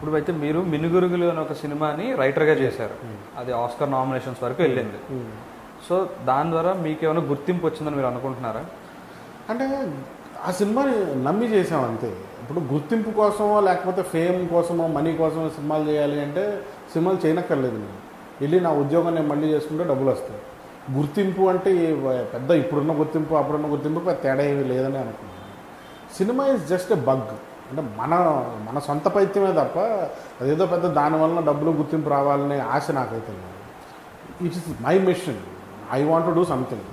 ఇప్పుడు అయితే మీరు మినుగురుగులు అని ఒక సినిమాని రైటర్గా చేశారు, అది ఆస్కర్ నామినేషన్స్ వరకు వెళ్ళింది. సో దాని ద్వారా మీకు ఏమైనా గుర్తింపు వచ్చిందని మీరు అనుకుంటున్నారా? అంటే ఆ సినిమాని నమ్మి చేసాం అంతే. ఇప్పుడు గుర్తింపు కోసమో లేకపోతే ఫేమ్ కోసమో మనీ కోసమో సినిమాలు చేయాలి అంటే సినిమాలు చేయనక్కర్లేదు. నేను వెళ్ళి నా ఉద్యోగం నేను మళ్ళీ చేసుకుంటే డబ్బులు వస్తాయి. గుర్తింపు అంటే పెద్ద ఇప్పుడున్న గుర్తింపు అప్పుడున్న గుర్తింపు పెద్ద తేడా ఏమీ లేదని అనుకున్నాను. Cinema is just a bug. అంటే మన సొంత పైత్యమే తప్ప అదేదో పెద్ద దానివల్ల డబ్బులు గుర్తింపు రావాలనే ఆశ నాకైతే లేదు. It is my mission, I want to do something.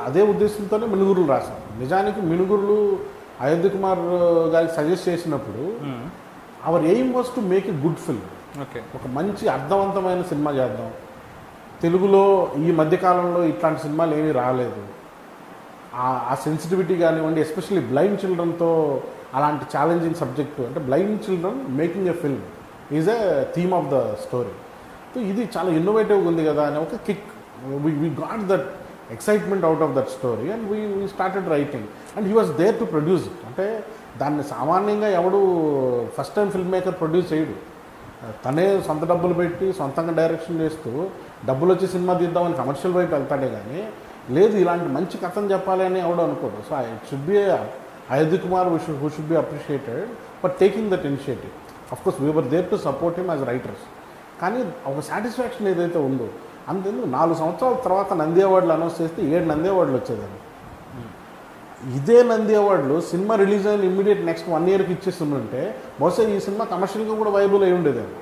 అదే ఉద్దేశంతోనే మినుగురులు రాశాను. నిజానికి మినుగురులు అయోధ్య కుమార్ గారికి సజెస్ట్ చేసినప్పుడు hour aim was to make a good film. ఒక మంచి అర్థవంతమైన సినిమా చేద్దాం. తెలుగులో ఈ మధ్యకాలంలో ఇట్లాంటి సినిమాలు ఏమీ రాలేదు. ఆ సెన్సిటివిటీ కానివ్వండి, ఎస్పెషల్లీ బ్లైండ్ చిల్డ్రన్తో అలాంటి ఛాలెంజింగ్ సబ్జెక్టు, అంటే blind children making a film is a theme of the story. So ఇది చాలా ఇన్నోవేటివ్గా ఉంది కదా అని ఒక kick. We got that excitement out of that story and we started writing and he was there to produce it. అంటే దాన్ని సామాన్యంగా ఎవడు first time film maker produce చేయడు. తనే సొంత డబ్బులు పెట్టి సొంతంగా డైరెక్షన్ చేస్తూ డబ్బులు వచ్చి సినిమా తీద్దామని కమర్షియల్ వైపు వెళ్తాడే కానీ లేదు ఇలాంటి మంచి కథను చెప్పాలి అని ఎవడో అనుకోడు. So it should be Ayodhya Kumar who should be appreciated for taking that initiative. Of course we were there to support him as writers. కానీ ఒక సాటిస్ఫాక్షన్ ఏదైతే ఉందో అంతెందుకు 4 సంవత్సరాల తర్వాత నంది అవార్డులు అనౌన్స్ చేస్తే 7 నంది అవార్డులు వచ్చేదాన్ని. ఇదే నంది అవార్డులు సినిమా రిలీజ్ అయిన ఇమ్మీడియట్ నెక్స్ట్ 1 yearకి ఇచ్చేస్తుంటే బహుశా ఈ సినిమా కమర్షియల్గా కూడా వైబుల్ అయి ఉండేదండి.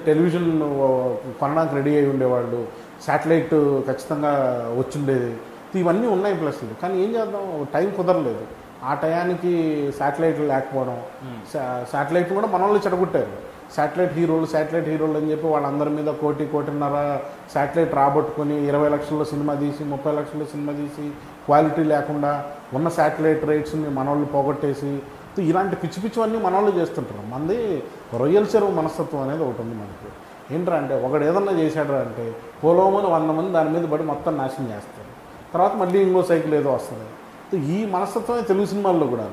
టెలివిజన్ కొనడానికి రెడీ అయి ఉండేవాళ్ళు, శాటిలైట్ ఖచ్చితంగా వచ్చిండేది. ఇవన్నీ ఉన్నాయి ప్లస్లు. కానీ ఏం చేద్దాం, టైం కుదరలేదు. ఆ టయానికి శాటిలైట్లు లేకపోవడం, శాటిలైట్ కూడా మన వాళ్ళు చెడగొట్టారు. శాటిలైట్ హీరోలు అని చెప్పి వాళ్ళందరి మీద 1.5 శాటిలైట్ రాబట్టుకొని 20 లక్షల్లో సినిమా తీసి 30 లక్షల్లో సినిమా తీసి క్వాలిటీ లేకుండా ఉన్న శాటిలైట్ రేట్స్ని మనోళ్ళు పోగొట్టేసి ఇలాంటి పిచ్చి పిచ్చివన్నీ మనోళ్ళు చేస్తుంటారు. మనది రొయ్యల చెరువు మనస్తత్వం అనేది ఒకటి ఉంది మనకి. ఏంట్రా అంటే ఒకడు ఏదన్నా చేశాడు అంటే పోలోమని 100 మంది దాని మీద పడి మొత్తం నాశనం చేస్తారు. తర్వాత మళ్ళీ ఇంకో సైకిల్ ఏదో వస్తుంది. ఈ మనస్తత్వమే తెలుగు సినిమాల్లో కూడా.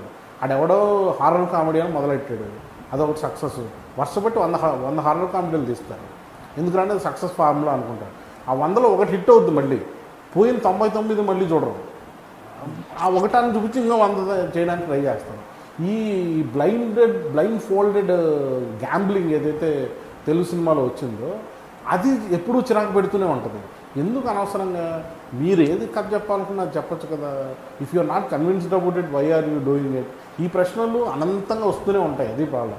ఆడెవడో హారర్ కామెడీ అని మొదలెట్టాడు, అదొకటి సక్సెస్. వర్షపట్టి 100 హారర్ కామెడీలు తీస్తారు. ఎందుకంటే అది సక్సెస్ ఫార్ములా అనుకుంటారు. ఆ 100లో ఒకటి హిట్ అవుద్ది, మళ్ళీ పోయిన 99 మళ్ళీ చూడరు. ఆ ఒకటాన్ని చూపించి ఇంకా 100 చేయడానికి ట్రై చేస్తారు. ఈ బ్లైండ్ ఫోల్డెడ్ గ్యాంబ్లింగ్ ఏదైతే తెలుగు సినిమాలో వచ్చిందో అది ఎప్పుడూ చిరాకు పెడుతూనే ఉంటుంది. ఎందుకు అనవసరంగా మీరు ఏది కథ చెప్పాలనుకున్నా అది చెప్పచ్చు కదా. If you are not convinced about it, why are you doing it? ఈ ప్రశ్నలు అనంతంగా వస్తూనే ఉంటాయి. అది ప్రాబ్లం.